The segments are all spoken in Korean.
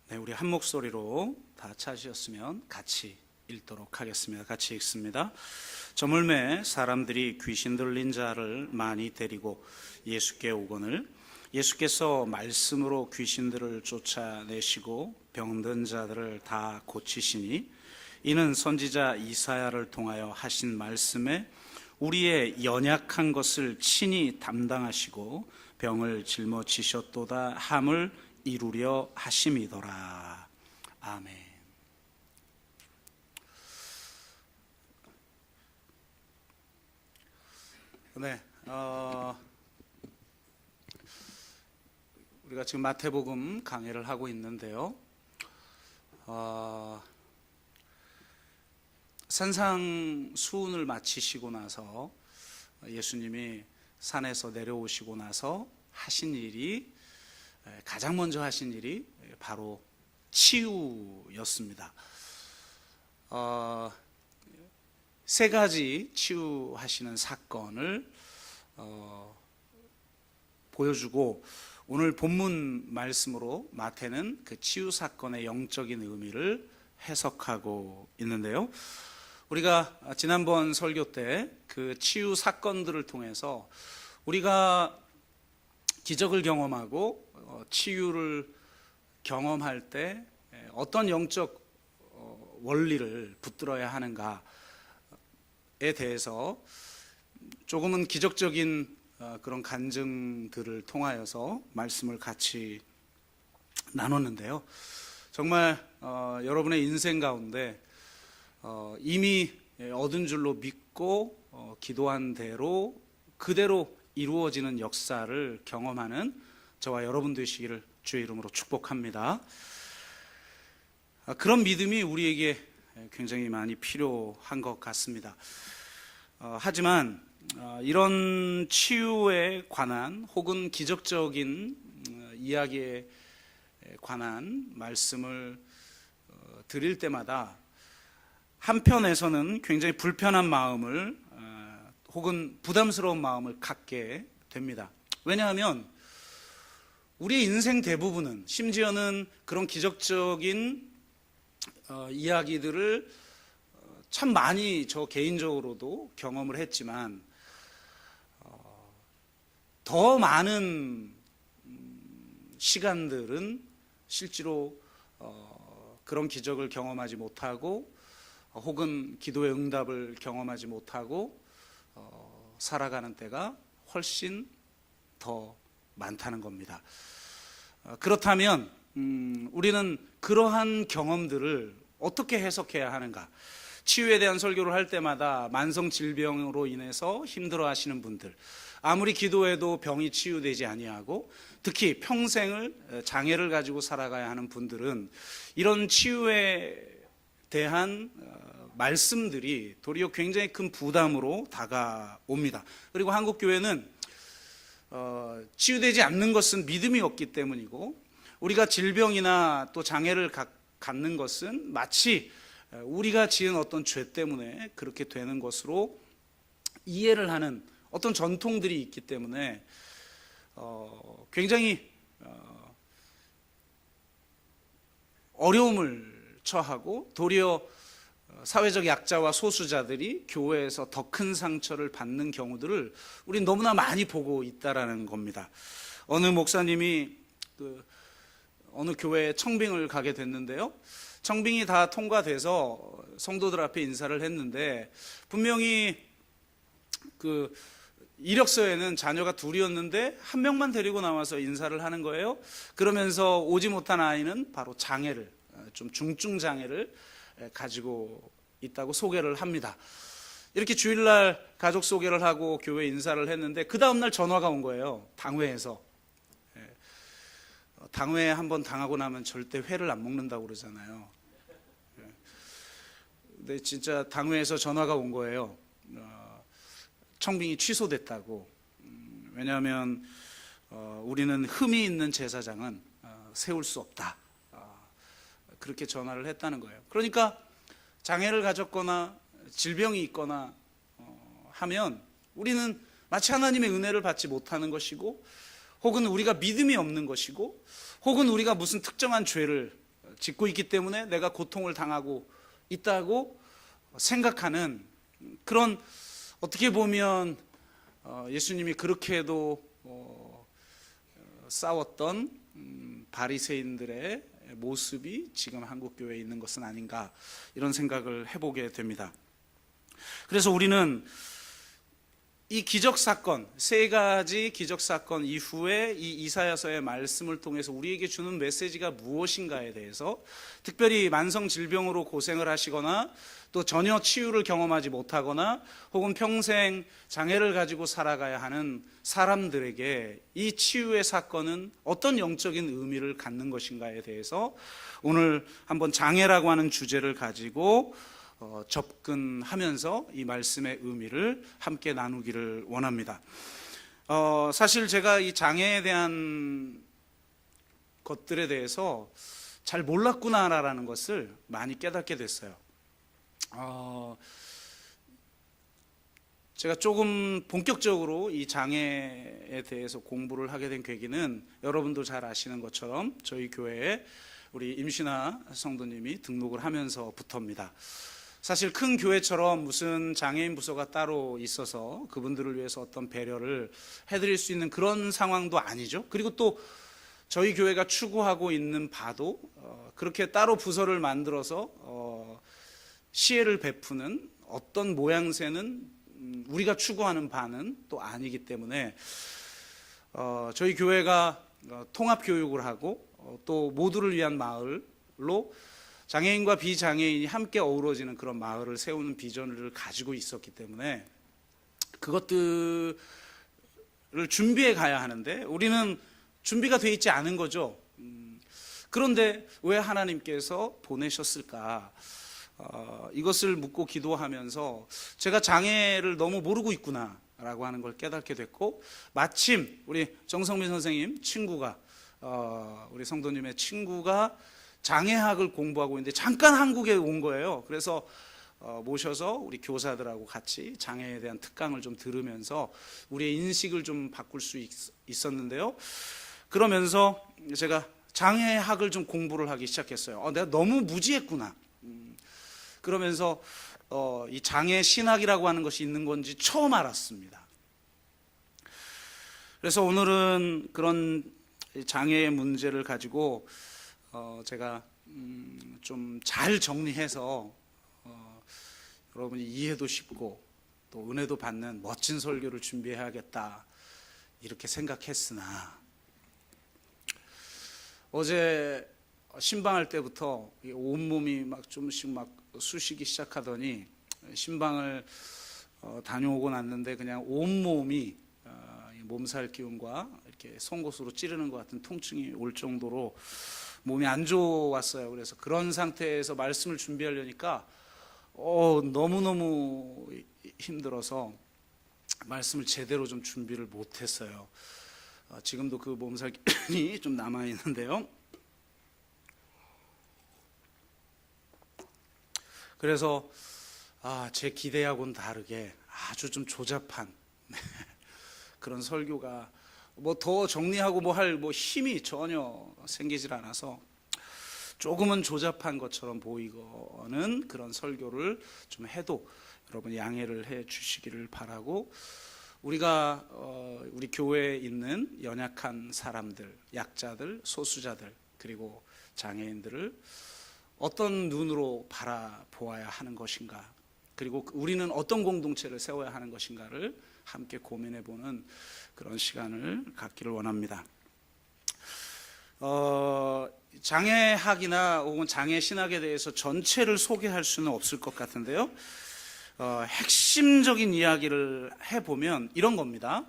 네, 우리 한 목소리로 다 찾으셨으면 같이 읽도록 하겠습니다. 같이 읽습니다. 저물매 사람들이 귀신 들린 자를 많이 데리고 예수께 오거늘 예수께서 말씀으로 귀신들을 쫓아내시고 병든 자들을 다 고치시니 이는 선지자 이사야를 통하여 하신 말씀에 우리의 연약한 것을 친히 담당하시고 병을 짊어지셨도다 함을 이루려 하심이더라. 아멘. 네, 우리가 지금 마태복음 강해를 하고 있는데요. 산상수훈을 마치시고 나서 예수님이 산에서 내려오시고 나서 하신 일이 가장 먼저 하신 일이 바로 치유였습니다. 세 가지 치유하시는 사건을 보여주고 오늘 본문 말씀으로 마태는 그 치유 사건의 영적인 의미를 해석하고 있는데요. 우리가 지난번 설교 때 그 치유 사건들을 통해서 우리가 기적을 경험하고 치유를 경험할 때 어떤 영적 원리를 붙들어야 하는가에 대해서 조금은 기적적인 그런 간증들을 통하여서 말씀을 같이 나눴는데요. 정말 여러분의 인생 가운데 이미 얻은 줄로 믿고 기도한 대로 그대로 이루어지는 역사를 경험하는 저와 여러분 되시기를 주의 이름으로 축복합니다. 그런 믿음이 우리에게 굉장히 많이 필요한 것 같습니다. 하지만 이런 치유에 관한 혹은 기적적인 이야기에 관한 말씀을 드릴 때마다 한편에서는 굉장히 불편한 마음을 혹은 부담스러운 마음을 갖게 됩니다. 왜냐하면 우리의 인생 대부분은 심지어는 그런 기적적인 이야기들을 참 많이 저 개인적으로도 경험을 했지만 더 많은 시간들은 실제로 그런 기적을 경험하지 못하고 혹은 기도의 응답을 경험하지 못하고 살아가는 때가 훨씬 더 많다는 겁니다. 그렇다면 우리는 그러한 경험들을 어떻게 해석해야 하는가? 치유에 대한 설교를 할 때마다 만성 질병으로 인해서 힘들어하시는 분들, 아무리 기도해도 병이 치유되지 아니하고 특히 평생을 장애를 가지고 살아가야 하는 분들은 이런 치유에 대한 말씀들이 도리어 굉장히 큰 부담으로 다가옵니다. 그리고 한국 교회는 치유되지 않는 것은 믿음이 없기 때문이고 우리가 질병이나 또 장애를 갖는 것은 마치 우리가 지은 어떤 죄 때문에 그렇게 되는 것으로 이해를 하는 어떤 전통들이 있기 때문에 굉장히 어려움을 처하고 도리어 사회적 약자와 소수자들이 교회에서 더 큰 상처를 받는 경우들을 우리 너무나 많이 보고 있다라는 겁니다. 어느 목사님이 어느 교회에 청빙을 가게 됐는데요. 청빙이 다 통과돼서 성도들 앞에 인사를 했는데 분명히 그 이력서에는 자녀가 둘이었는데 한 명만 데리고 나와서 인사를 하는 거예요. 그러면서 오지 못한 아이는 바로 장애를, 좀 중증 장애를 가지고 있다고 소개를 합니다. 이렇게 주일날 가족 소개를 하고 교회 인사를 했는데 그 다음날 전화가 온 거예요. 당회에서. 당회에 한번 당하고 나면 절대 회를 안 먹는다고 그러잖아요. 근데 진짜 당회에서 전화가 온 거예요. 청빙이 취소됐다고. 왜냐하면 우리는 흠이 있는 제사장은 세울 수 없다. 그렇게 전화를 했다는 거예요. 그러니까 장애를 가졌거나 질병이 있거나 하면 우리는 마치 하나님의 은혜를 받지 못하는 것이고 혹은 우리가 믿음이 없는 것이고 혹은 우리가 무슨 특정한 죄를 짓고 있기 때문에 내가 고통을 당하고 있다고 생각하는 그런, 어떻게 보면 예수님이 그렇게도 싸웠던 바리새인들의 모습이 지금 한국 교회에 있는 것은 아닌가, 이런 생각을 해보게 됩니다. 그래서 우리는 이 기적사건, 세 가지 기적사건 이후에 이 이사야서의 말씀을 통해서 우리에게 주는 메시지가 무엇인가에 대해서, 특별히 만성질병으로 고생을 하시거나 또 전혀 치유를 경험하지 못하거나 혹은 평생 장애를 가지고 살아가야 하는 사람들에게 이 치유의 사건은 어떤 영적인 의미를 갖는 것인가에 대해서 오늘 한번 장애라고 하는 주제를 가지고 접근하면서 이 말씀의 의미를 함께 나누기를 원합니다. 사실 제가 이 장애에 대한 것들에 대해서 잘 몰랐구나라는 것을 많이 깨닫게 됐어요. 제가 조금 본격적으로 이 장애에 대해서 공부를 하게 된 계기는 여러분도 잘 아시는 것처럼 저희 교회에 우리 임신아 성도님이 등록을 하면서부터입니다. 사실 큰 교회처럼 무슨 장애인 부서가 따로 있어서 그분들을 위해서 어떤 배려를 해드릴 수 있는 그런 상황도 아니죠. 그리고 또 저희 교회가 추구하고 있는 바도 그렇게 따로 부서를 만들어서 시혜를 베푸는 어떤 모양새는 우리가 추구하는 바는 또 아니기 때문에 저희 교회가 통합교육을 하고 또 모두를 위한 마을로 장애인과 비장애인이 함께 어우러지는 그런 마을을 세우는 비전을 가지고 있었기 때문에 그것들을 준비해 가야 하는데 우리는 준비가 돼 있지 않은 거죠. 그런데 왜 하나님께서 보내셨을까? 이것을 묻고 기도하면서 제가 장애를 너무 모르고 있구나 라고 하는 걸 깨닫게 됐고, 마침 우리 정성민 선생님 친구가 우리 성도님의 친구가 장애학을 공부하고 있는데 잠깐 한국에 온 거예요. 그래서 모셔서 우리 교사들하고 같이 장애에 대한 특강을 좀 들으면서 우리의 인식을 좀 바꿀 수 있었는데요. 그러면서 제가 장애학을 좀 공부를 하기 시작했어요. 내가 너무 무지했구나. 그러면서 이 장애 신학이라고 하는 것이 있는 건지 처음 알았습니다. 그래서 오늘은 그런 장애의 문제를 가지고 제가 좀 잘 정리해서 여러분이 이해도 쉽고 또 은혜도 받는 멋진 설교를 준비해야겠다 이렇게 생각했으나, 어제 신방할 때부터 온몸이 막 좀씩 막 쑤시기 시작하더니 신방을 다녀오고 났는데 그냥 온몸이 몸살 기운과 이렇게 송곳으로 찌르는 것 같은 통증이 올 정도로 몸이 안 좋았어요. 그래서 그런 상태에서 말씀을 준비하려니까 너무너무 힘들어서 말씀을 제대로 좀 준비를 못했어요. 지금도 그 몸살 기운이 좀 남아있는데요. 그래서 제 기대하고는 다르게 아주 좀 조잡한 그런 설교가 뭐 더 정리하고 뭐 할 힘이 전혀 생기질 않아서 조금은 조잡한 것처럼 보이고는 그런 설교를 좀 해도 여러분 양해를 해 주시기를 바라고, 우리가 우리 교회에 있는 연약한 사람들, 약자들, 소수자들, 그리고 장애인들을 어떤 눈으로 바라보아야 하는 것인가, 그리고 우리는 어떤 공동체를 세워야 하는 것인가를 함께 고민해보는 그런 시간을 갖기를 원합니다. 장애학이나 혹은 장애신학에 대해서 전체를 소개할 수는 없을 것 같은데요. 핵심적인 이야기를 해보면 이런 겁니다.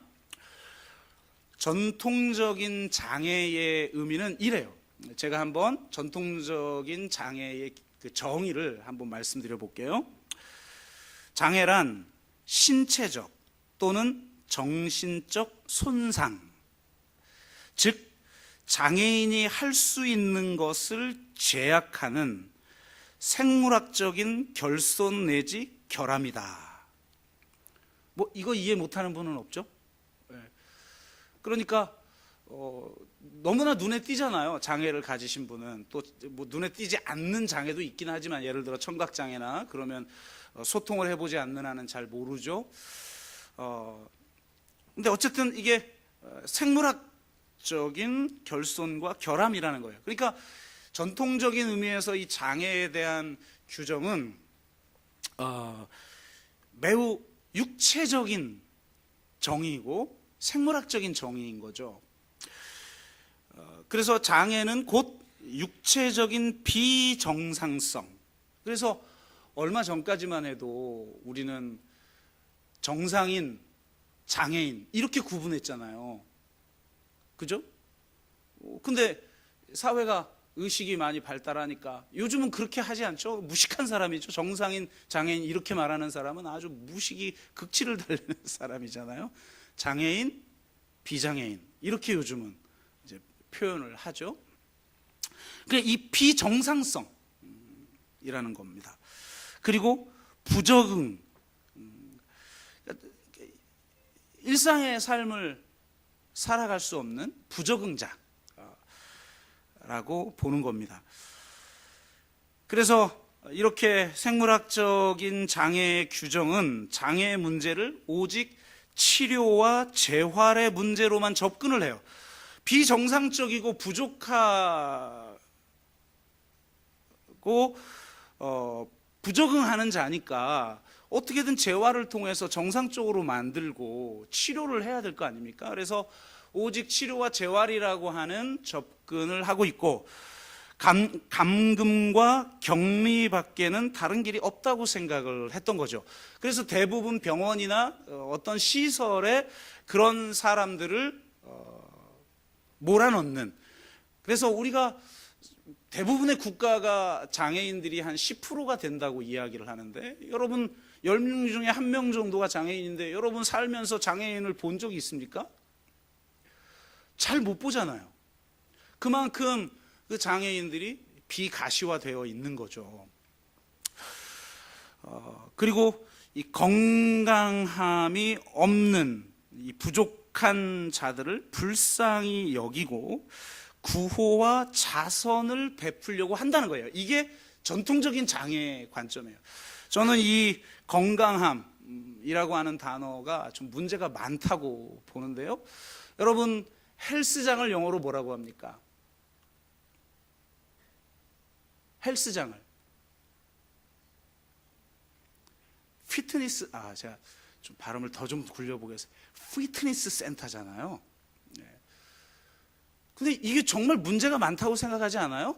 전통적인 장애의 의미는 이래요. 제가 한번 전통적인 장애의 그 정의를 한번 말씀드려 볼게요. 장애란 신체적 또는 정신적 손상, 즉 장애인이 할 수 있는 것을 제약하는 생물학적인 결손 내지 결함이다. 이거 이해 못하는 분은 없죠? 그러니까 너무나 눈에 띄잖아요. 장애를 가지신 분은. 또 뭐 눈에 띄지 않는 장애도 있긴 하지만, 예를 들어 청각장애나 그러면 소통을 해보지 않는 한은 잘 모르죠. 근데 어쨌든 이게 생물학적인 결손과 결함이라는 거예요. 그러니까 전통적인 의미에서 이 장애에 대한 규정은 매우 육체적인 정의이고 생물학적인 정의인 거죠. 그래서 장애는 곧 육체적인 비정상성. 그래서 얼마 전까지만 해도 우리는 정상인, 장애인 이렇게 구분했잖아요. 그죠? 근데 사회가 의식이 많이 발달하니까 요즘은 그렇게 하지 않죠. 무식한 사람이죠. 정상인, 장애인 이렇게 말하는 사람은 아주 무식이 극치를 달리는 사람이잖아요. 장애인, 비장애인 이렇게 요즘은 이제 표현을 하죠. 그러니까 이 비정상성이라는 겁니다. 그리고 부적응, 일상의 삶을 살아갈 수 없는 부적응자라고 보는 겁니다. 그래서 이렇게 생물학적인 장애의 규정은 장애의 문제를 오직 치료와 재활의 문제로만 접근을 해요. 비정상적이고 부족하고 부적응하는 자니까 어떻게든 재활을 통해서 정상적으로 만들고 치료를 해야 될 거 아닙니까? 그래서 오직 치료와 재활이라고 하는 접근을 하고 있고, 감금과 격리밖에는 다른 길이 없다고 생각을 했던 거죠. 그래서 대부분 병원이나 어떤 시설에 그런 사람들을 몰아넣는, 그래서 우리가 대부분의 국가가 장애인들이 한 10%가 된다고 이야기를 하는데, 여러분 10명 중에 1명 정도가 장애인인데 여러분 살면서 장애인을 본 적이 있습니까? 잘 못 보잖아요. 그만큼 그 장애인들이 비가시화되어 있는 거죠. 그리고 이 건강함이 없는 이 부족한 자들을 불쌍히 여기고 구호와 자선을 베풀려고 한다는 거예요. 이게 전통적인 장애 관점이에요. 저는 이 건강함이라고 하는 단어가 좀 문제가 많다고 보는데요. 여러분 헬스장을 영어로 뭐라고 합니까? 헬스장을 피트니스, 제가 좀 발음을 더 좀 굴려보겠습니다. 피트니스 센터잖아요. 네. 근데 이게 정말 문제가 많다고 생각하지 않아요?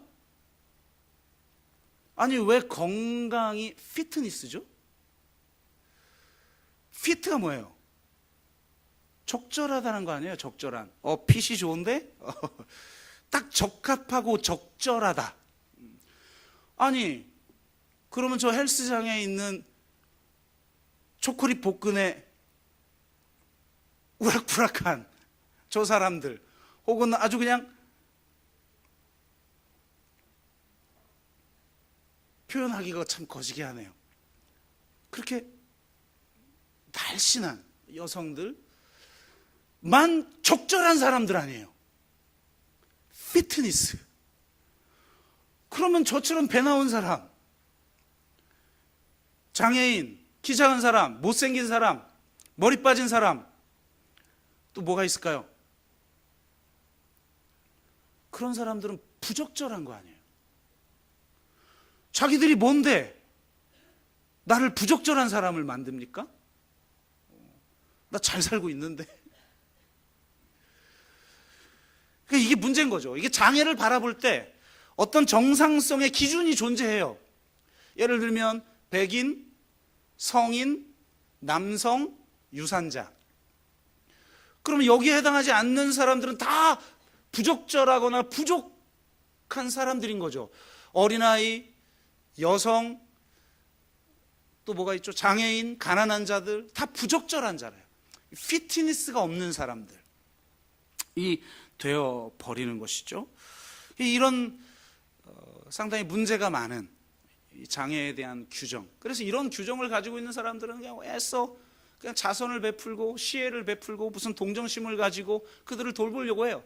아니 왜 건강이 피트니스죠? 피트가 뭐예요? 적절하다는 거 아니에요? 적절한. 핏이 좋은데? 딱 적합하고 적절하다. 아니 그러면 저 헬스장에 있는 초콜릿 복근에 우락부락한 저 사람들, 혹은 아주 그냥 표현하기가 참 거시기하네요. 그렇게 날씬한 여성들만 적절한 사람들 아니에요. 피트니스. 그러면 저처럼 배 나온 사람, 장애인, 키 작은 사람, 못생긴 사람, 머리 빠진 사람, 또 뭐가 있을까요? 그런 사람들은 부적절한 거 아니에요. 자기들이 뭔데 나를 부적절한 사람을 만듭니까? 나 잘 살고 있는데. 그러니까 이게 문제인 거죠. 이게 장애를 바라볼 때 어떤 정상성의 기준이 존재해요. 예를 들면 백인, 성인, 남성, 유산자. 그러면 여기에 해당하지 않는 사람들은 다 부적절하거나 부족한 사람들인 거죠. 어린아이, 여성, 또 뭐가 있죠? 장애인, 가난한 자들, 다 부적절한 자래요. 피트니스가 없는 사람들이 되어 버리는 것이죠. 이런 상당히 문제가 많은 이 장애에 대한 규정. 그래서 이런 규정을 가지고 있는 사람들은 그냥 애써 그냥 자선을 베풀고 시혜를 베풀고 무슨 동정심을 가지고 그들을 돌보려고 해요.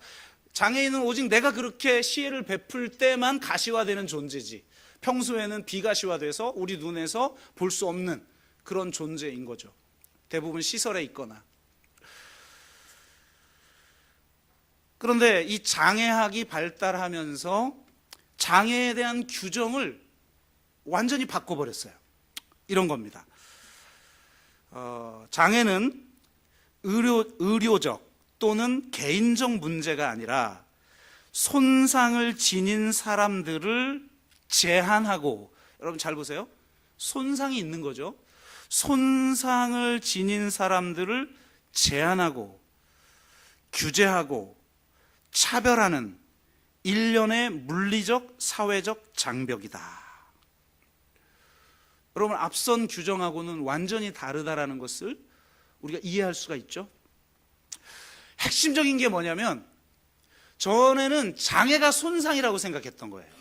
장애인은 오직 내가 그렇게 시혜를 베풀 때만 가시화되는 존재지, 평소에는 비가시화돼서 우리 눈에서 볼 수 없는 그런 존재인 거죠. 대부분 시설에 있거나. 그런데 이 장애학이 발달하면서 장애에 대한 규정을 완전히 바꿔버렸어요. 이런 겁니다. 장애는 의료적 또는 개인적 문제가 아니라 손상을 지닌 사람들을 제한하고, 여러분 잘 보세요. 손상이 있는 거죠. 손상을 지닌 사람들을 제한하고 규제하고 차별하는 일련의 물리적, 사회적 장벽이다. 여러분, 앞선 규정하고는 완전히 다르다라는 것을 우리가 이해할 수가 있죠. 핵심적인 게 뭐냐면, 전에는 장애가 손상이라고 생각했던 거예요.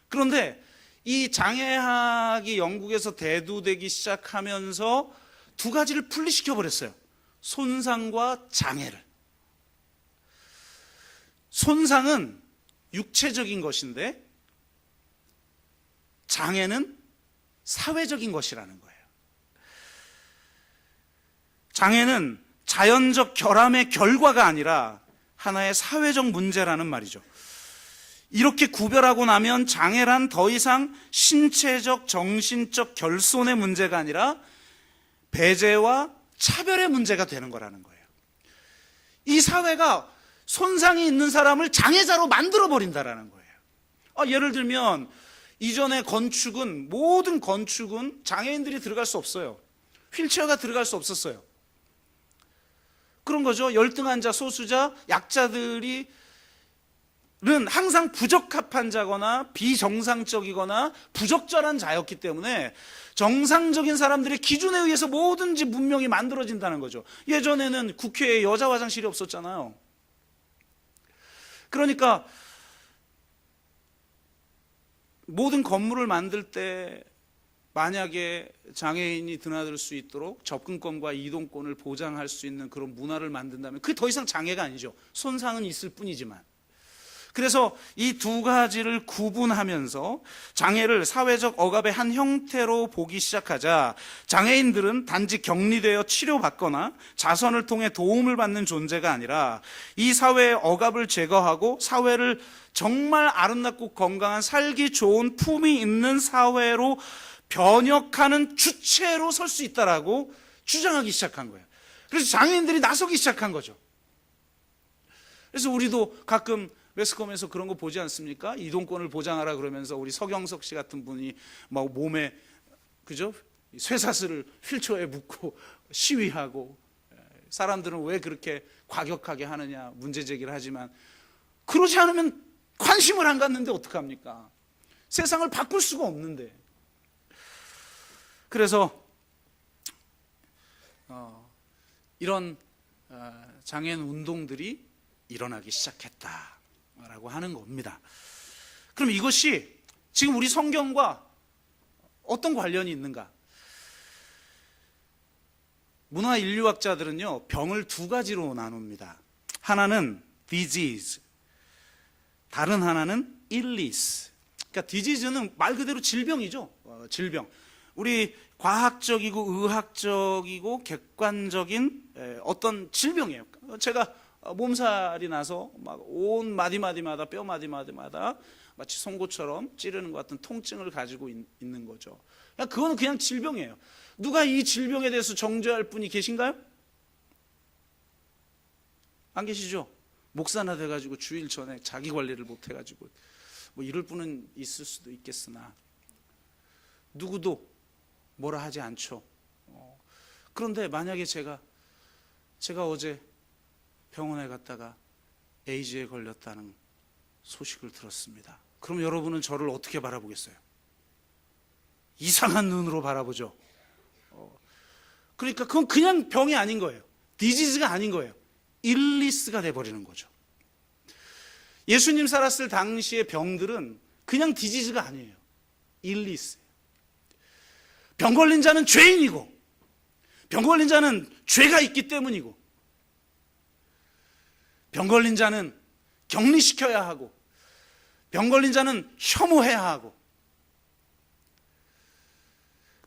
그런데 이 장애학이 영국에서 대두되기 시작하면서 두 가지를 분리시켜 버렸어요. 손상과 장애를. 손상은 육체적인 것인데 장애는 사회적인 것이라는 거예요. 장애는 자연적 결함의 결과가 아니라 하나의 사회적 문제라는 말이죠. 이렇게 구별하고 나면 장애란 더 이상 신체적, 정신적 결손의 문제가 아니라 배제와 차별의 문제가 되는 거라는 거예요. 이 사회가 손상이 있는 사람을 장애자로 만들어버린다라는 거예요. 예를 들면 이전의 건축은, 모든 건축은 장애인들이 들어갈 수 없어요. 휠체어가 들어갈 수 없었어요. 그런 거죠. 열등한 자, 소수자, 약자들이 는 항상 부적합한 자거나 비정상적이거나 부적절한 자였기 때문에 정상적인 사람들의 기준에 의해서 뭐든지 문명이 만들어진다는 거죠. 예전에는 국회에 여자 화장실이 없었잖아요. 그러니까 모든 건물을 만들 때 만약에 장애인이 드나들 수 있도록 접근권과 이동권을 보장할 수 있는 그런 문화를 만든다면 그게 더 이상 장애가 아니죠. 손상은 있을 뿐이지만. 그래서 이 두 가지를 구분하면서 장애를 사회적 억압의 한 형태로 보기 시작하자 장애인들은 단지 격리되어 치료받거나 자선을 통해 도움을 받는 존재가 아니라 이 사회의 억압을 제거하고 사회를 정말 아름답고 건강한 살기 좋은 품이 있는 사회로 변혁하는 주체로 설 수 있다라고 주장하기 시작한 거예요. 그래서 장애인들이 나서기 시작한 거죠. 그래서 우리도 가끔 매스컴에서 그런 거 보지 않습니까? 이동권을 보장하라 그러면서 우리 서경석 씨 같은 분이 막 몸에, 그죠? 쇠사슬을 휠체어에 묶고 시위하고, 사람들은 왜 그렇게 과격하게 하느냐 문제 제기를 하지만, 그러지 않으면 관심을 안 갖는데 어떡합니까? 세상을 바꿀 수가 없는데. 그래서 이런 장애인 운동들이 일어나기 시작했다라고 하는 겁니다. 그럼 이것이 지금 우리 성경과 어떤 관련이 있는가? 문화인류학자들은요, 병을 두 가지로 나눕니다. 하나는 disease, 다른 하나는 illness. 그러니까 disease는 말 그대로 질병이죠. 질병. 우리 과학적이고 의학적이고 객관적인 어떤 질병이에요. 제가 몸살이 나서 막 온 마디마디마다, 뼈 마디마디마다 마치 송곳처럼 찌르는 것 같은 통증을 가지고 있는 거죠. 그거는 그냥 질병이에요. 누가 이 질병에 대해서 정죄할 분이 계신가요? 안 계시죠? 목사나 돼가지고 주일 전에 자기 관리를 못 해가지고 뭐 이럴 분은 있을 수도 있겠으나 누구도 뭐라 하지 않죠. 그런데 만약에 제가 어제 병원에 갔다가 에이즈에 걸렸다는 소식을 들었습니다. 그럼 여러분은 저를 어떻게 바라보겠어요? 이상한 눈으로 바라보죠. 그러니까 그건 그냥 병이 아닌 거예요. 디지즈가 아닌 거예요. 일리스가 돼버리는 거죠. 예수님 살았을 당시의 병들은 그냥 디지즈가 아니에요. 일리스. 병 걸린 자는 죄인이고, 병 걸린 자는 죄가 있기 때문이고, 병 걸린 자는 격리시켜야 하고, 병 걸린 자는 혐오해야 하고,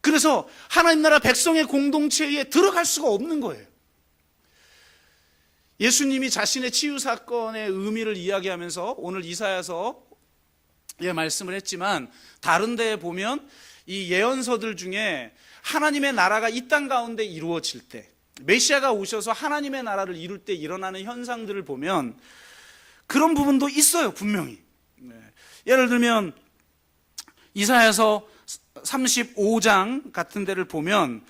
그래서 하나님 나라 백성의 공동체에 들어갈 수가 없는 거예요. 예수님이 자신의 치유 사건의 의미를 이야기하면서 오늘 이사야서에 말씀을 했지만, 다른 데에 보면 이 예언서들 중에 하나님의 나라가 이 땅 가운데 이루어질 때, 메시아가 오셔서 하나님의 나라를 이룰 때 일어나는 현상들을 보면 그런 부분도 있어요, 분명히. 예를 들면 이사야서 35장 같은 데를 보면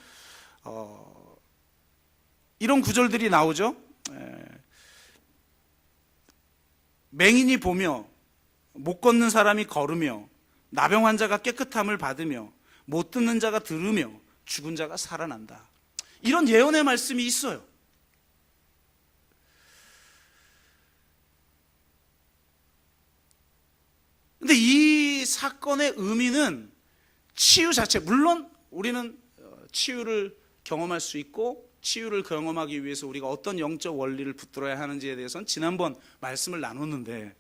이런 구절들이 나오죠. 맹인이 보며 못 걷는 사람이 걸으며 나병 환자가 깨끗함을 받으며 못 듣는 자가 들으며 죽은 자가 살아난다. 이런 예언의 말씀이 있어요. 근데 이 사건의 의미는 치유 자체, 물론 우리는 치유를 경험할 수 있고 치유를 경험하기 위해서 우리가 어떤 영적 원리를 붙들어야 하는지에 대해서는 지난번 말씀을 나눴는데,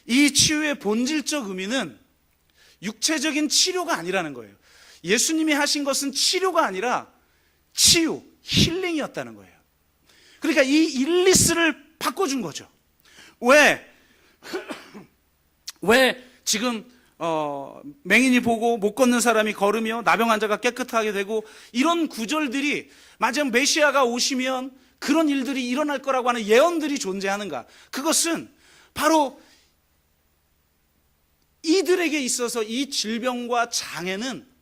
이 치유의 본질적 의미는 육체적인 치료가 아니라는 거예요. 예수님이 하신 것은 치료가 아니라 치유, 힐링이었다는 거예요. 그러니까 이 일리스를 바꿔준 거죠. 왜 지금 맹인이 보고 못 걷는 사람이 걸으며 나병 환자가 깨끗하게 되고, 이런 구절들이 마지막 메시아가 오시면 그런 일들이 일어날 거라고 하는 예언들이 존재하는가? 그것은 바로 이들에게 있어서 이 질병과 장애는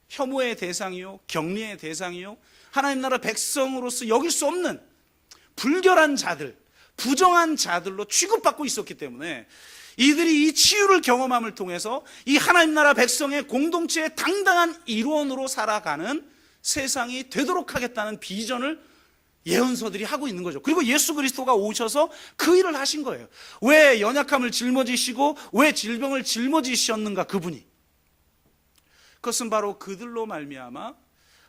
혐오의 대상이요, 격리의 대상이요, 하나님 나라 백성으로서 여길 수 없는 불결한 자들, 부정한 자들로 취급받고 있었기 때문에 이들이 이 치유를 경험함을 통해서 이 하나님 나라 백성의 공동체의 당당한 일원으로 살아가는 세상이 되도록 하겠다는 비전을 예언서들이 하고 있는 거죠. 그리고 예수 그리스도가 오셔서 그 일을 하신 거예요. 왜 연약함을 짊어지시고 왜 질병을 짊어지셨는가, 그분이. 그것은 바로 그들로 말미암아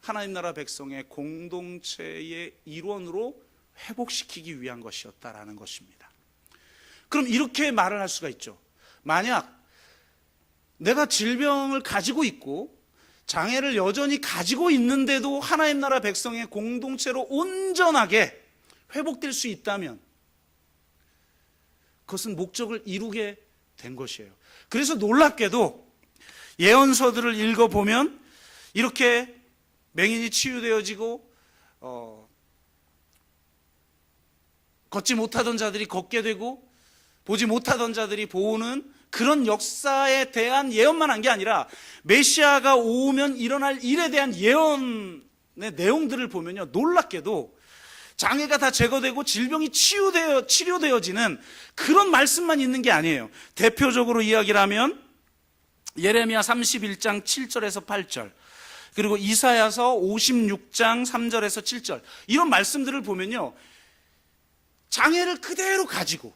하나님 나라 백성의 공동체의 일원으로 회복시키기 위한 것이었다라는 것입니다. 그럼 이렇게 말을 할 수가 있죠. 만약 내가 질병을 가지고 있고 장애를 여전히 가지고 있는데도 하나님 나라 백성의 공동체로 온전하게 회복될 수 있다면 그것은 목적을 이루게 된 것이에요. 그래서 놀랍게도 예언서들을 읽어보면 이렇게 맹인이 치유되어지고 걷지 못하던 자들이 걷게 되고 보지 못하던 자들이 보는 그런 역사에 대한 예언만 한 게 아니라 메시아가 오면 일어날 일에 대한 예언의 내용들을 보면요, 놀랍게도 장애가 다 제거되고 질병이 치료되어지는 그런 말씀만 있는 게 아니에요. 대표적으로 이야기를 하면 예레미야 31장 7절에서 8절, 그리고 이사야서 56장 3절에서 7절, 이런 말씀들을 보면요, 장애를 그대로 가지고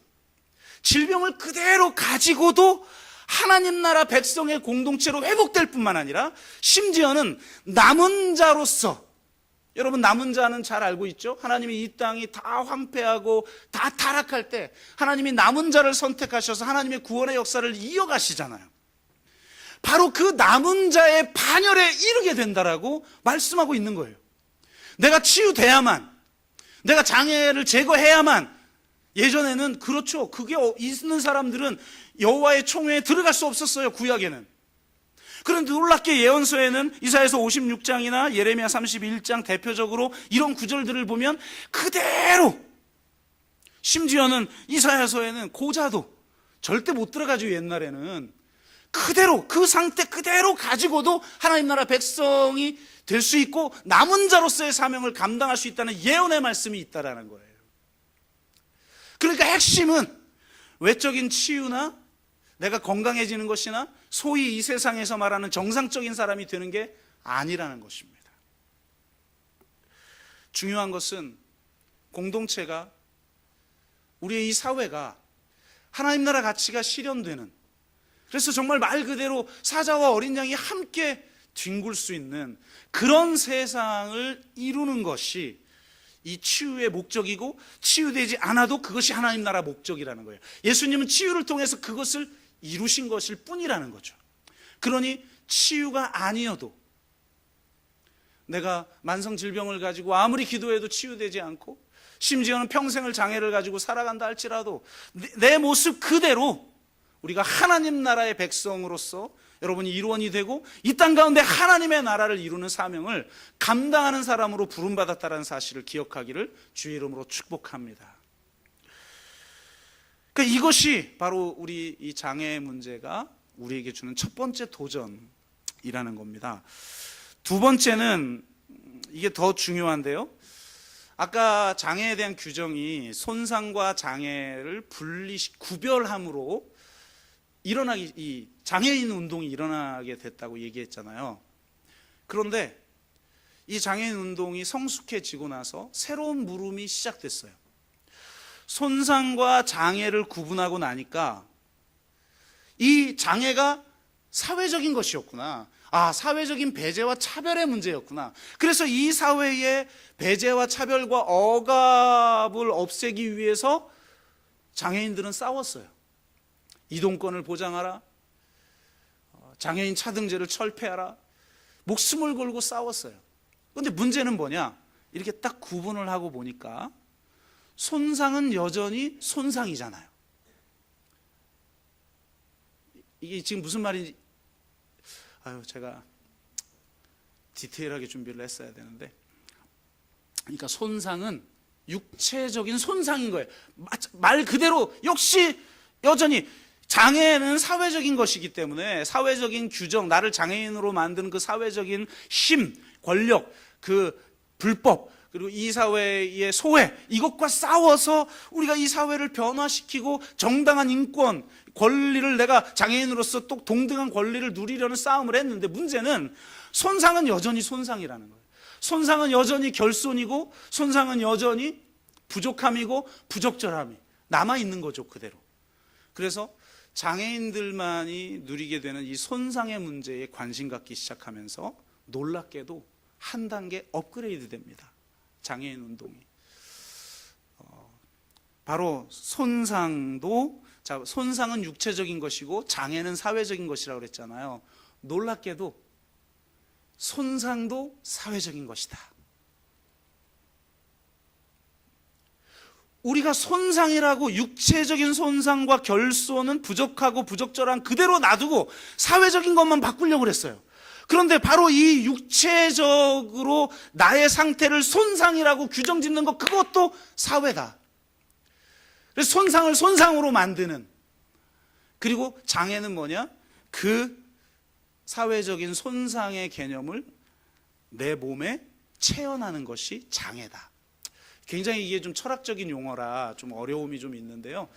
질병을 그대로 가지고도 하나님 나라 백성의 공동체로 회복될 뿐만 아니라 심지어는 남은 자로서, 여러분 남은 자는 잘 알고 있죠? 하나님이 이 땅이 다 황폐하고 다 타락할 때 하나님이 남은 자를 선택하셔서 하나님의 구원의 역사를 이어가시잖아요. 바로 그 남은 자의 반열에 이르게 된다라고 말씀하고 있는 거예요. 내가 치유돼야만, 내가 장애를 제거해야만. 예전에는 그렇죠. 그게 있는 사람들은 여호와의 총회에 들어갈 수 없었어요, 구약에는. 그런데 놀랍게 예언서에는 이사야서 56장이나 예레미야 31장 대표적으로 이런 구절들을 보면 그대로, 심지어는 이사야서에는 고자도 절대 못 들어가죠. 옛날에는 그대로 그 상태 그대로 가지고도 하나님 나라 백성이 될 수 있고 남은 자로서의 사명을 감당할 수 있다는 예언의 말씀이 있다라는 거예요. 그러니까 핵심은 외적인 치유나 내가 건강해지는 것이나 소위 이 세상에서 말하는 정상적인 사람이 되는 게 아니라는 것입니다. 중요한 것은 공동체가, 우리의 이 사회가 하나님 나라 가치가 실현되는, 그래서 정말 말 그대로 사자와 어린 양이 함께 뒹굴 수 있는 그런 세상을 이루는 것이 이 치유의 목적이고 치유되지 않아도 그것이 하나님 나라 목적이라는 거예요. 예수님은 치유를 통해서 그것을 이루신 것일 뿐이라는 거죠. 그러니 치유가 아니어도 내가 만성 질병을 가지고 아무리 기도해도 치유되지 않고 심지어는 평생을 장애를 가지고 살아간다 할지라도 내 모습 그대로 우리가 하나님 나라의 백성으로서 여러분이 일원이 되고 이 땅 가운데 하나님의 나라를 이루는 사명을 감당하는 사람으로 부름받았다는 사실을 기억하기를 주의 이름으로 축복합니다. 그러니까 이것이 바로 우리 이 장애의 문제가 우리에게 주는 첫 번째 도전이라는 겁니다. 두 번째는 이게 더 중요한데요. 아까 장애에 대한 규정이 손상과 장애를 구별함으로 이 장애인 운동이 일어나게 됐다고 얘기했잖아요. 그런데 이 장애인 운동이 성숙해지고 나서 새로운 물음이 시작됐어요. 손상과 장애를 구분하고 나니까 이 장애가 사회적인 것이었구나. 사회적인 배제와 차별의 문제였구나. 그래서 이 사회의 배제와 차별과 억압을 없애기 위해서 장애인들은 싸웠어요. 이동권을 보장하라, 장애인 차등제를 철폐하라, 목숨을 걸고 싸웠어요. 그런데 문제는 뭐냐? 이렇게 딱 구분을 하고 보니까 손상은 여전히 손상이잖아요. 이게 지금 무슨 말인지 제가 디테일하게 준비를 했어야 되는데, 그러니까 손상은 육체적인 손상인 거예요. 말 그대로 역시 여전히 장애는 사회적인 것이기 때문에 사회적인 규정, 나를 장애인으로 만드는 그 사회적인 힘, 권력, 그 불법, 그리고 이 사회의 소외, 이것과 싸워서 우리가 이 사회를 변화시키고 정당한 인권, 권리를 내가 장애인으로서 또 동등한 권리를 누리려는 싸움을 했는데, 문제는 손상은 여전히 손상이라는 거예요. 손상은 여전히 결손이고 손상은 여전히 부족함이고 부적절함이 남아있는 거죠, 그대로. 그래서 장애인들만이 누리게 되는 이 손상의 문제에 관심 갖기 시작하면서 놀랍게도 한 단계 업그레이드 됩니다. 장애인 운동이. 바로 손상은 육체적인 것이고 장애는 사회적인 것이라고 그랬잖아요. 놀랍게도 손상도 사회적인 것이다. 우리가 손상이라고 육체적인 손상과 결손은 부족하고 부적절한 그대로 놔두고 사회적인 것만 바꾸려고 그랬어요. 그런데 바로 이 육체적으로 나의 상태를 손상이라고 규정 짓는 것, 그것도 사회다. 그래서 손상을 손상으로 만드는, 그리고 장애는 뭐냐? 그 사회적인 손상의 개념을 내 몸에 체현하는 것이 장애다. 굉장히 이게 좀 철학적인 용어라 좀 어려움이 좀 있는데요.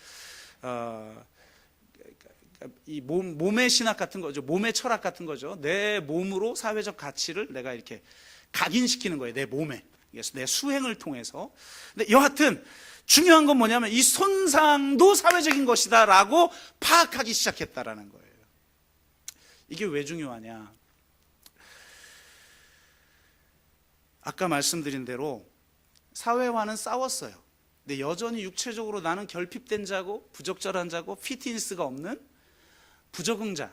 이 몸의 신학 같은 거죠. 몸의 철학 같은 거죠. 내 몸으로 사회적 가치를 내가 이렇게 각인시키는 거예요. 내 몸에. 내 수행을 통해서. 근데 여하튼 중요한 건 뭐냐면 이 손상도 사회적인 것이다 라고 파악하기 시작했다라는 거예요. 이게 왜 중요하냐? 아까 말씀드린 대로 사회와는 싸웠어요. 근데 여전히 육체적으로 나는 결핍된 자고 부적절한 자고 피트니스가 없는 부적응자,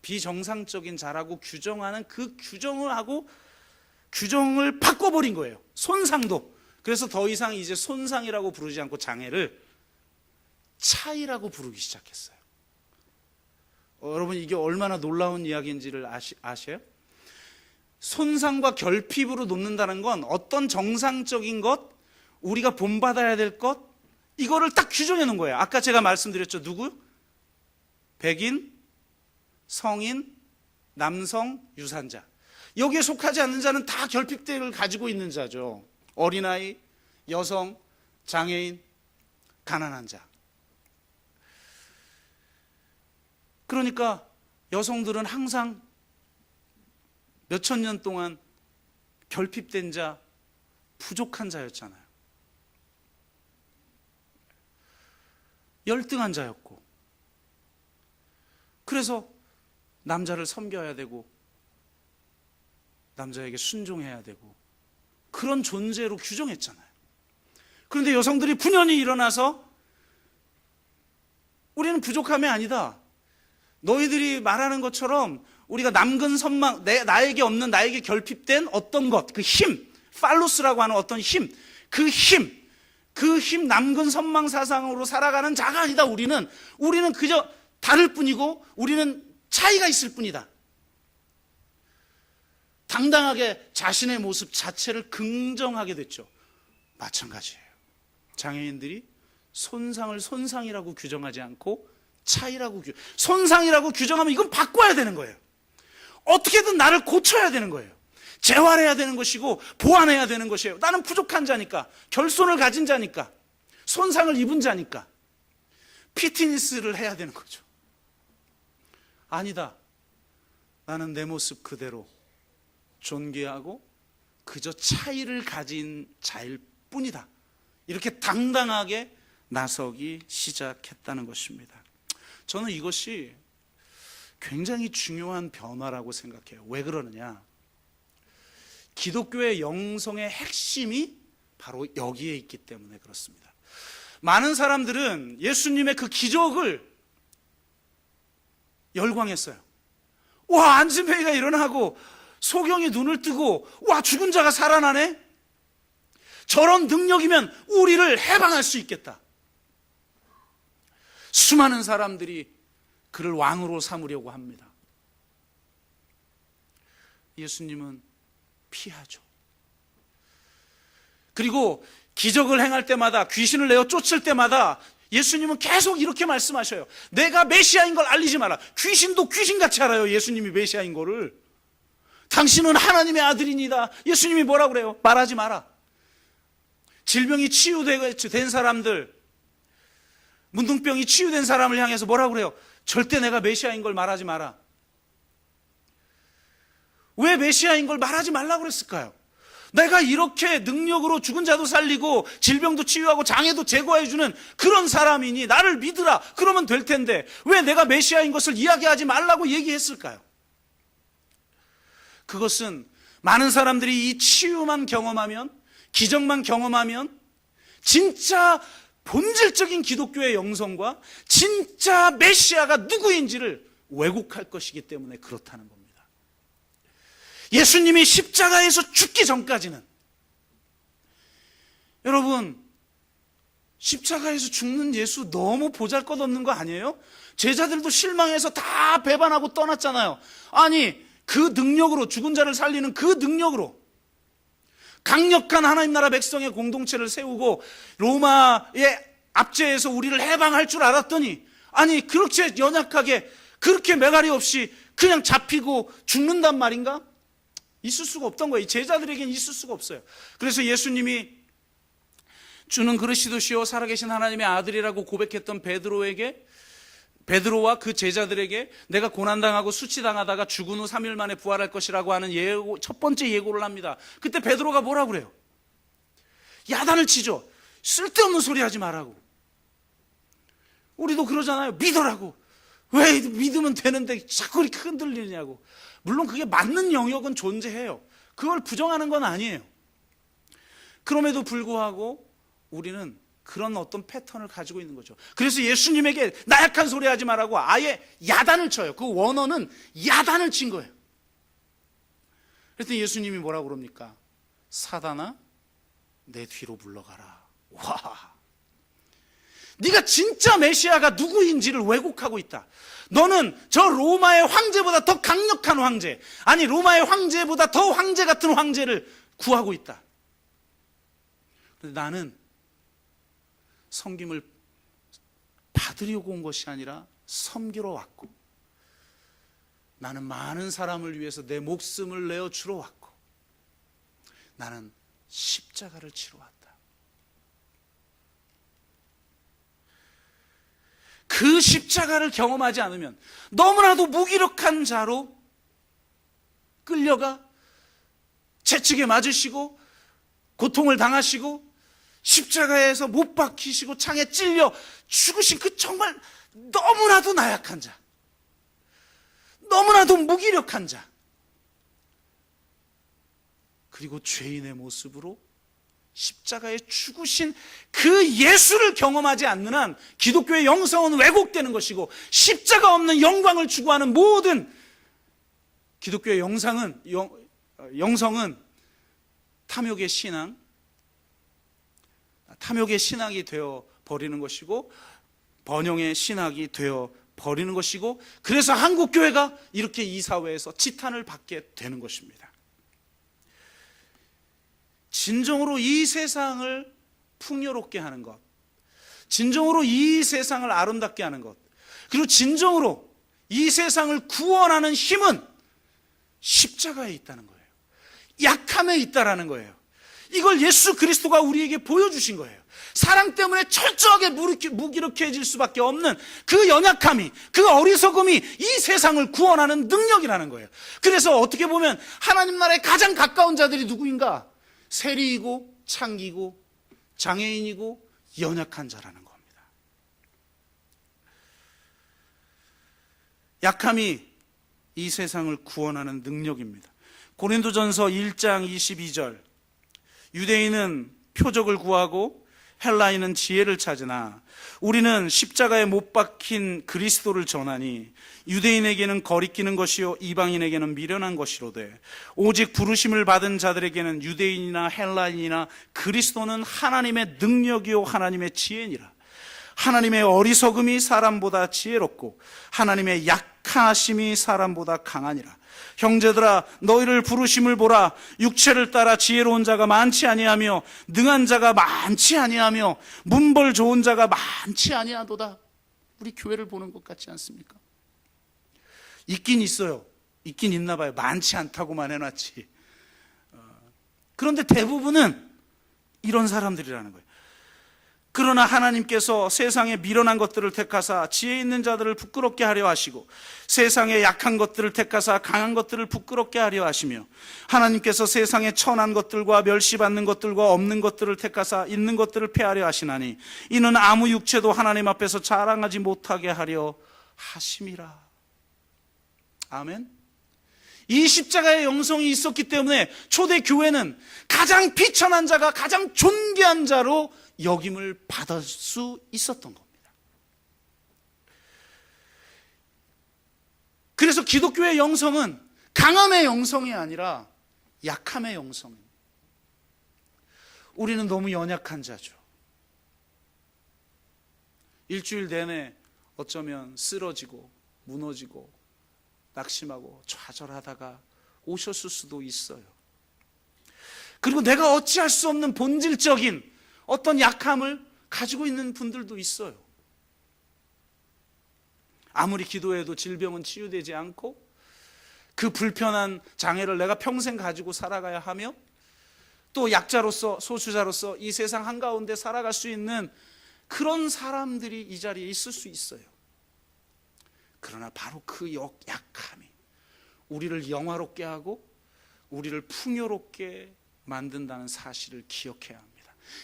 비정상적인 자라고 규정하는 그 규정을 바꿔버린 거예요. 손상도. 그래서 더 이상 이제 손상이라고 부르지 않고 장애를 차이라고 부르기 시작했어요. 여러분, 이게 얼마나 놀라운 이야기인지를 아세요? 손상과 결핍으로 놓는다는 건 어떤 정상적인 것, 우리가 본받아야 될 것, 이거를 딱 규정해 놓은 거예요. 아까 제가 말씀드렸죠. 누구? 백인, 성인, 남성, 유산자. 여기에 속하지 않는 자는 다 결핍됨을 가지고 있는 자죠. 어린아이, 여성, 장애인, 가난한 자. 그러니까 여성들은 항상 몇천 년 동안 결핍된 자, 부족한 자였잖아요. 열등한 자였고, 그래서 남자를 섬겨야 되고 남자에게 순종해야 되고 그런 존재로 규정했잖아요. 그런데 여성들이 분연히 일어나서 우리는 부족함이 아니다. 너희들이 말하는 것처럼 우리가 남근 선망, 나에게 없는, 나에게 결핍된 어떤 것, 그 힘, 팔로스라고 하는 어떤 힘, 그 힘, 남근 선망 사상으로 살아가는 자가 아니다. 우리는 그저 다를 뿐이고 우리는 차이가 있을 뿐이다. 당당하게 자신의 모습 자체를 긍정하게 됐죠. 마찬가지예요. 장애인들이 손상을 손상이라고 규정하지 않고 차이라고 손상이라고 규정하면 이건 바꿔야 되는 거예요. 어떻게든 나를 고쳐야 되는 거예요. 재활해야 되는 것이고 보완해야 되는 것이에요. 나는 부족한 자니까, 결손을 가진 자니까, 손상을 입은 자니까 피트니스를 해야 되는 거죠. 아니다. 나는 내 모습 그대로 존귀하고 그저 차이를 가진 자일 뿐이다. 이렇게 당당하게 나서기 시작했다는 것입니다. 저는 이것이 굉장히 중요한 변화라고 생각해요. 왜 그러느냐? 기독교의 영성의 핵심이 바로 여기에 있기 때문에 그렇습니다. 많은 사람들은 예수님의 그 기적을 열광했어요. 와, 안진뱅이가 일어나고 소경이 눈을 뜨고 와, 죽은 자가 살아나네? 저런 능력이면 우리를 해방할 수 있겠다. 수많은 사람들이 그를 왕으로 삼으려고 합니다. 예수님은 피하죠. 그리고 기적을 행할 때마다, 귀신을 내어 쫓을 때마다 예수님은 계속 이렇게 말씀하셔요. 내가 메시아인 걸 알리지 마라. 귀신도 귀신같이 알아요. 예수님이 메시아인 거를. 당신은 하나님의 아들이니다. 예수님이 뭐라고 그래요? 말하지 마라. 질병이 치유된 사람들, 문둥병이 치유된 사람을 향해서 뭐라고 그래요? 절대 내가 메시아인 걸 말하지 마라. 왜 메시아인 걸 말하지 말라고 그랬을까요? 내가 이렇게 능력으로 죽은 자도 살리고 질병도 치유하고 장애도 제거해주는 그런 사람이니 나를 믿으라. 그러면 될 텐데 왜 내가 메시아인 것을 이야기하지 말라고 얘기했을까요? 그것은 많은 사람들이 이 치유만 경험하면, 기적만 경험하면 진짜 본질적인 기독교의 영성과 진짜 메시아가 누구인지를 왜곡할 것이기 때문에 그렇다는 겁니다. 예수님이 십자가에서 죽기 전까지는, 여러분, 십자가에서 죽는 예수 너무 보잘것없는 거 아니에요? 제자들도 실망해서 다 배반하고 떠났잖아요. 아니, 그 능력으로, 죽은 자를 살리는 그 능력으로 강력한 하나님 나라 백성의 공동체를 세우고 로마의 압제에서 우리를 해방할 줄 알았더니, 아니 그렇게 연약하게, 그렇게 매가리 없이 그냥 잡히고 죽는단 말인가? 있을 수가 없던 거예요. 제자들에게는 있을 수가 없어요. 그래서 예수님이 주는 그리스도시요 살아계신 하나님의 아들이라고 고백했던 베드로와 그 제자들에게 내가 고난당하고 수치당하다가 죽은 후 3일 만에 부활할 것이라고 하는 첫 번째 예고를 합니다. 그때 베드로가 뭐라고 그래요? 야단을 치죠. 쓸데없는 소리 하지 말라고. 우리도 그러잖아요. 믿으라고. 왜 믿으면 되는데 자꾸 이렇게 흔들리냐고. 물론 그게 맞는 영역은 존재해요. 그걸 부정하는 건 아니에요. 그럼에도 불구하고 우리는 그런 어떤 패턴을 가지고 있는 거죠. 그래서 예수님에게 나약한 소리 하지 말라고 아예 야단을 쳐요. 그 원어는 야단을 친 거예요. 그랬더니 예수님이 뭐라고 그럽니까? 사단아, 내 뒤로 물러가라. 와, 네가 진짜 메시아가 누구인지를 왜곡하고 있다. 너는 저 로마의 황제보다 더 강력한 황제, 아니 로마의 황제보다 더 황제 같은 황제를 구하고 있다. 그런데 나는 섬김을 받으려고 온 것이 아니라 섬기러 왔고, 나는 많은 사람을 위해서 내 목숨을 내어 주러 왔고, 나는 십자가를 치러 왔다. 그 십자가를 경험하지 않으면 너무나도 무기력한 자로 끌려가 채찍에 맞으시고 고통을 당하시고 십자가에서 못 박히시고 창에 찔려 죽으신 그 정말 너무나도 나약한 자, 너무나도 무기력한 자, 그리고 죄인의 모습으로 십자가에 죽으신 그 예수를 경험하지 않는 한 기독교의 영성은 왜곡되는 것이고, 십자가 없는 영광을 추구하는 모든 기독교의 영성은 탐욕의 신앙이 되어 버리는 것이고, 번영의 신학이 되어 버리는 것이고, 그래서 한국 교회가 이렇게 이 사회에서 지탄을 받게 되는 것입니다. 진정으로 이 세상을 풍요롭게 하는 것, 진정으로 이 세상을 아름답게 하는 것, 그리고 진정으로 이 세상을 구원하는 힘은 십자가에 있다는 거예요. 약함에 있다라는 거예요. 이걸 예수 그리스도가 우리에게 보여주신 거예요. 사랑 때문에 철저하게 무기력해질 수밖에 없는 그 연약함이, 그 어리석음이 이 세상을 구원하는 능력이라는 거예요. 그래서 어떻게 보면 하나님 나라에 가장 가까운 자들이 누구인가? 세리이고 창기고 장애인이고 연약한 자라는 겁니다. 약함이 이 세상을 구원하는 능력입니다. 고린도전서 1장 22절, 유대인은 표적을 구하고 헬라인은 지혜를 찾으나 우리는 십자가에 못 박힌 그리스도를 전하니 유대인에게는 거리끼는 것이요 이방인에게는 미련한 것이로되 오직 부르심을 받은 자들에게는 유대인이나 헬라인이나 그리스도는 하나님의 능력이요 하나님의 지혜니라. 하나님의 어리석음이 사람보다 지혜롭고 하나님의 약하심이 사람보다 강하니라. 형제들아, 너희를 부르심을 보라. 육체를 따라 지혜로운 자가 많지 아니하며 능한 자가 많지 아니하며 문벌 좋은 자가 많지 아니하도다. 우리 교회를 보는 것 같지 않습니까? 있긴 있어요. 있긴 있나 봐요. 많지 않다고만 해놨지. 그런데 대부분은 이런 사람들이라는 거예요. 그러나 하나님께서 세상에 미련한 것들을 택하사 지혜 있는 자들을 부끄럽게 하려 하시고 세상에 약한 것들을 택하사 강한 것들을 부끄럽게 하려 하시며 하나님께서 세상에 천한 것들과 멸시받는 것들과 없는 것들을 택하사 있는 것들을 폐하려 하시나니 이는 아무 육체도 하나님 앞에서 자랑하지 못하게 하려 하심이라. 아멘. 이 십자가의 영성이 있었기 때문에 초대 교회는 가장 비천한 자가 가장 존귀한 자로 여김을 받을 수 있었던 겁니다. 그래서 기독교의 영성은 강함의 영성이 아니라 약함의 영성입니다. 우리는 너무 연약한 자죠. 일주일 내내 어쩌면 쓰러지고 무너지고 낙심하고 좌절하다가 오셨을 수도 있어요. 그리고 내가 어찌할 수 없는 본질적인 어떤 약함을 가지고 있는 분들도 있어요. 아무리 기도해도 질병은 치유되지 않고 그 불편한 장애를 내가 평생 가지고 살아가야 하며 또 약자로서 소수자로서 이 세상 한가운데 살아갈 수 있는 그런 사람들이 이 자리에 있을 수 있어요. 그러나 바로 그 약함이 우리를 영화롭게 하고 우리를 풍요롭게 만든다는 사실을 기억해야 합니다.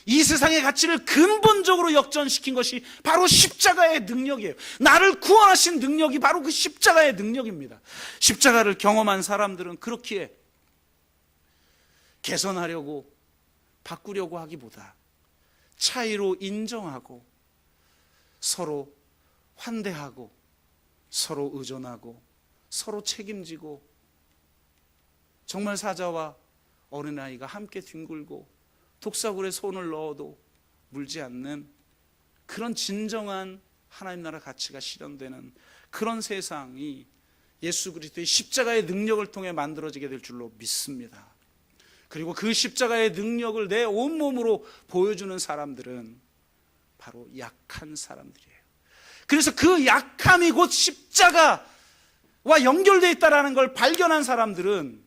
이 세상의 가치를 근본적으로 역전시킨 것이 바로 십자가의 능력이에요. 나를 구원하신 능력이 바로 그 십자가의 능력입니다. 십자가를 경험한 사람들은 그렇기에 개선하려고 바꾸려고 하기보다 차이로 인정하고 서로 환대하고 서로 의존하고 서로 책임지고 정말 사자와 어린아이가 함께 뒹굴고 독사굴에 손을 넣어도 물지 않는 그런 진정한 하나님 나라 가치가 실현되는 그런 세상이 예수 그리스도의 십자가의 능력을 통해 만들어지게 될 줄로 믿습니다. 그리고 그 십자가의 능력을 내 온몸으로 보여주는 사람들은 바로 약한 사람들이에요. 그래서 그 약함이 곧 십자가와 연결되어 있다는 걸 발견한 사람들은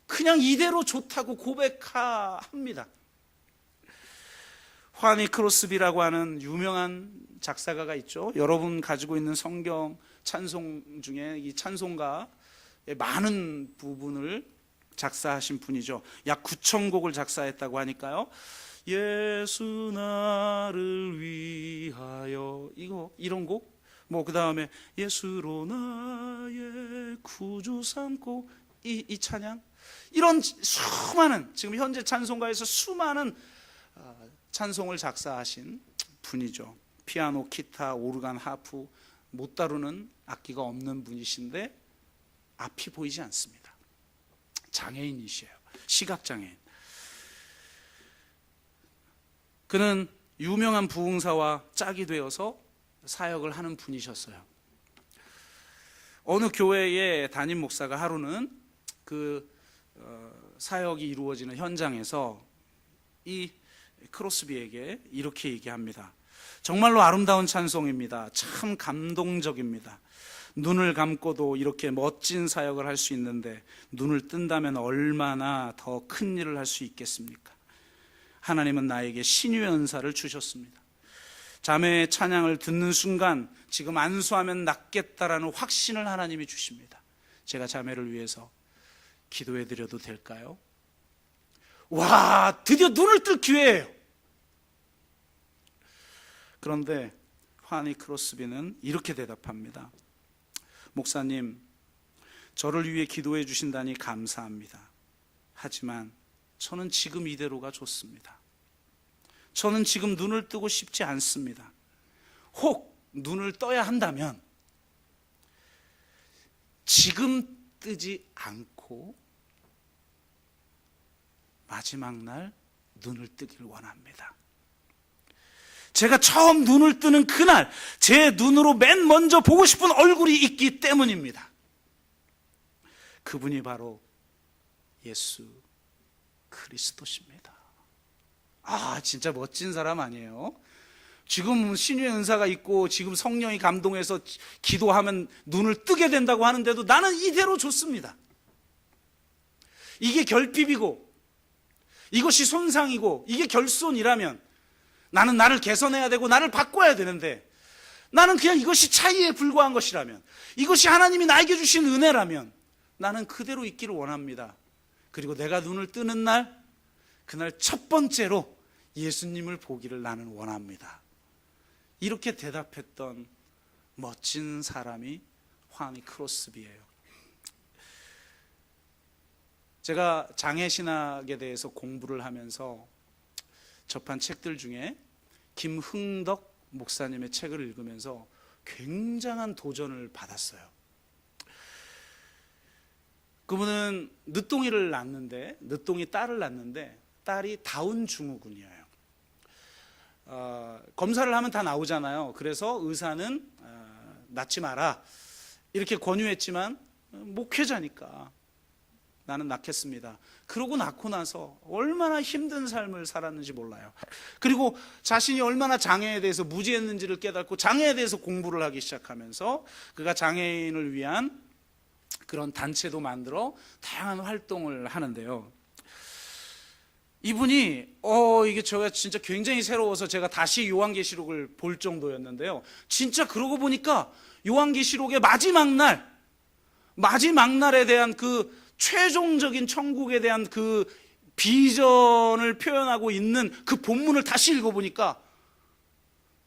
그냥 이대로 좋다고 고백합니다. 화니 크로스비라고 하는 유명한 작사가가 있죠. 여러분 가지고 있는 성경 찬송 중에 이 찬송가의 많은 부분을 작사하신 분이죠. 약 9,000곡을 작사했다고 하니까요. 예수 나를 위하여 이런 곡, 그 다음에 예수로 나의 구주 삼고 이 찬양, 이런 수많은, 지금 현재 찬송가에서 수많은 찬송을 작사하신 분이죠. 피아노, 기타, 오르간, 하프 못 다루는 악기가 없는 분이신데 앞이 보이지 않습니다. 장애인이시에요. 시각장애인. 그는 유명한 부흥사와 짝이 되어서 사역을 하는 분이셨어요. 어느 교회의 담임 목사가 하루는 그 사역이 이루어지는 현장에서 이 크로스비에게 이렇게 얘기합니다. 정말로 아름다운 찬송입니다. 참 감동적입니다. 눈을 감고도 이렇게 멋진 사역을 할 수 있는데 눈을 뜬다면 얼마나 더 큰 일을 할 수 있겠습니까? 하나님은 나에게 신유의 은사를 주셨습니다. 자매의 찬양을 듣는 순간 지금 안수하면 낫겠다라는 확신을 하나님이 주십니다. 제가 자매를 위해서 기도해 드려도 될까요? 와, 드디어 눈을 뜰 기회예요. 그런데 화니 크로스비는 이렇게 대답합니다. 목사님, 저를 위해 기도해 주신다니 감사합니다. 하지만 저는 지금 이대로가 좋습니다. 저는 지금 눈을 뜨고 싶지 않습니다. 혹 눈을 떠야 한다면 지금 뜨지 않고 마지막 날 눈을 뜨길 원합니다. 제가 처음 눈을 뜨는 그날 제 눈으로 맨 먼저 보고 싶은 얼굴이 있기 때문입니다. 그분이 예수 그리스도십니다. 아, 진짜 멋진 사람 아니에요? 지금 신유의 은사가 있고 지금 성령이 감동해서 기도하면 눈을 뜨게 된다고 하는데도 나는 이대로 좋습니다. 이게 결핍이고 이것이 손상이고 이게 결손이라면 나는 나를 개선해야 되고 나를 바꿔야 되는데, 나는 그냥 이것이 차이에 불과한 것이라면, 이것이 하나님이 나에게 주신 은혜라면 나는 그대로 있기를 원합니다. 그리고 내가 눈을 뜨는 날, 그날 첫 번째로 예수님을 보기를 나는 원합니다. 이렇게 대답했던 멋진 사람이 화니 크로스비예요. 제가 장애신학에 대해서 공부를 하면서 접한 책들 중에 김흥덕 목사님의 책을 읽으면서 굉장한 도전을 받았어요. 그분은 늦둥이를 낳는데, 늦둥이 딸을 낳는데 딸이 다운 증후군이에요. 검사를 하면 다 나오잖아요. 그래서 의사는 낳지 마라 이렇게 권유했지만 목회자니까 나는 낳겠습니다. 그러고 낳고 나서 얼마나 힘든 삶을 살았는지 몰라요. 그리고 자신이 얼마나 장애에 대해서 무지했는지를 깨닫고 장애에 대해서 공부를 하기 시작하면서 그가 장애인을 위한 그런 단체도 만들어 다양한 활동을 하는데요. 이분이 이게 제가 진짜 굉장히 새로워서 제가 다시 요한계시록을 볼 정도였는데요. 진짜 그러고 보니까 요한계시록의 마지막 날에 대한 그 최종적인 천국에 대한 그 비전을 표현하고 있는 그 본문을 다시 읽어보니까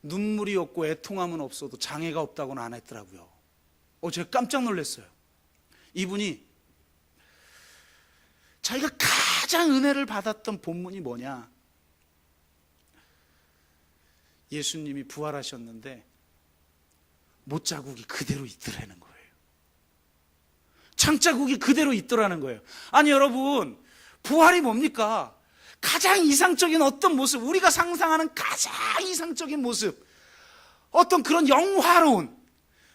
눈물이 없고 애통함은 없어도 장애가 없다고는 안 했더라고요. 제가 깜짝 놀랐어요. 이분이 자기가 가장 은혜를 받았던 본문이 뭐냐? 예수님이 부활하셨는데 못자국이 그대로 있더라는 거예요. 창자국이 그대로 있더라는 거예요. 아니 여러분, 부활이 뭡니까? 가장 이상적인 어떤 모습, 우리가 상상하는 가장 이상적인 모습, 어떤 그런 영화로운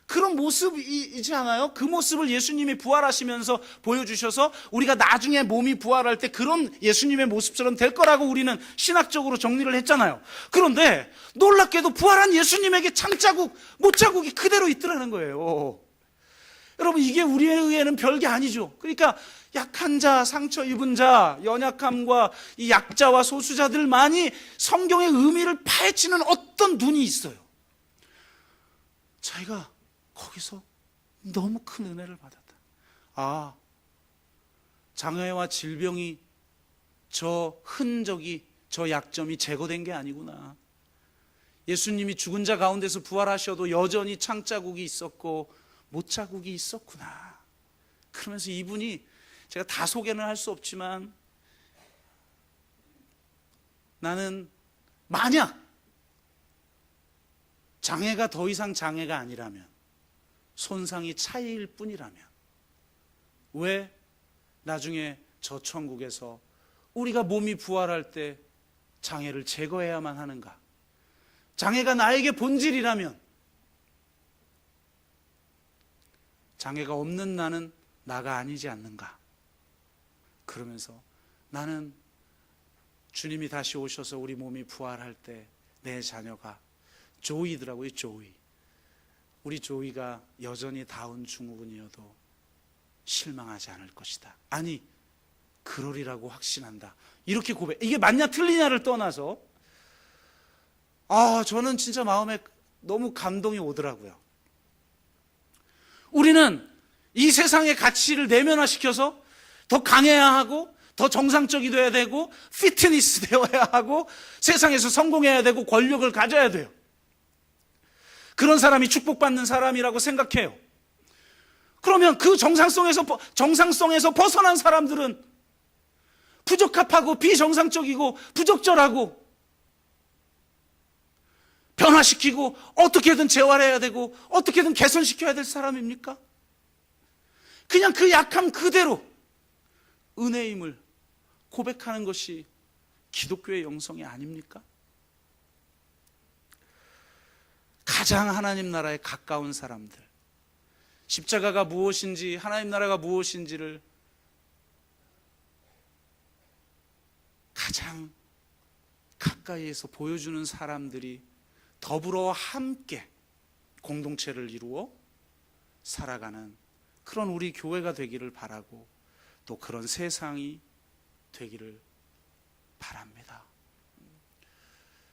그런 모습이지 않아요? 그 모습을 예수님이 부활하시면서 보여주셔서 우리가 나중에 몸이 부활할 때 그런 예수님의 모습처럼 될 거라고 우리는 신학적으로 정리를 했잖아요. 그런데 놀랍게도 부활한 예수님에게 창자국, 못자국이 그대로 있더라는 거예요. 여러분, 이게 우리에 의해는 별게 아니죠. 그러니까 약한 자, 상처 입은 자, 연약함과 이 약자와 소수자들만이 성경의 의미를 파헤치는 어떤 눈이 있어요. 자기가 거기서 너무 큰 은혜를 받았다. 장애와 질병이, 저 흔적이, 저 약점이 제거된 게 아니구나. 예수님이 죽은 자 가운데서 부활하셔도 여전히 창자국이 있었고 못자국이 있었구나. 그러면서 이분이 제가 다 소개는 할 수 없지만 나는 만약 장애가 더 이상 장애가 아니라면, 손상이 차이일 뿐이라면 왜 나중에 저 천국에서 우리가 몸이 부활할 때 장애를 제거해야만 하는가? 장애가 나에게 본질이라면 장애가 없는 나는 나가 아니지 않는가? 그러면서 나는 주님이 다시 오셔서 우리 몸이 부활할 때 내 자녀가 조이더라고요. 조이. 우리 조이가 여전히 다운 증후군이어도 실망하지 않을 것이다. 아니, 그러리라고 확신한다. 이렇게 고백. 이게 맞냐 틀리냐를 떠나서 저는 진짜 마음에 너무 감동이 오더라고요. 우리는 이 세상의 가치를 내면화시켜서 더 강해야 하고, 더 정상적이 되어야 되고, 피트니스 되어야 하고, 세상에서 성공해야 되고, 권력을 가져야 돼요. 그런 사람이 축복받는 사람이라고 생각해요. 그러면 그 정상성에서 벗어난 사람들은 부적합하고 비정상적이고 부적절하고 변화시키고 어떻게든 재활해야 되고 어떻게든 개선시켜야 될 사람입니까? 그냥 그 약함 그대로 은혜의 힘을 고백하는 것이 기독교의 영성이 아닙니까? 가장 하나님 나라에 가까운 사람들, 십자가가 무엇인지, 하나님 나라가 무엇인지를 가장 가까이에서 보여주는 사람들이 더불어 함께 공동체를 이루어 살아가는 그런 우리 교회가 되기를 바라고, 또 그런 세상이 되기를 바랍니다.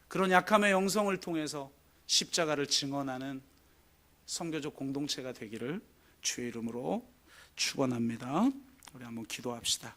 그런 약함의 영성을 통해서 십자가를 증언하는 선교적 공동체가 되기를 주의 이름으로 축원합니다. 우리 한번 기도합시다.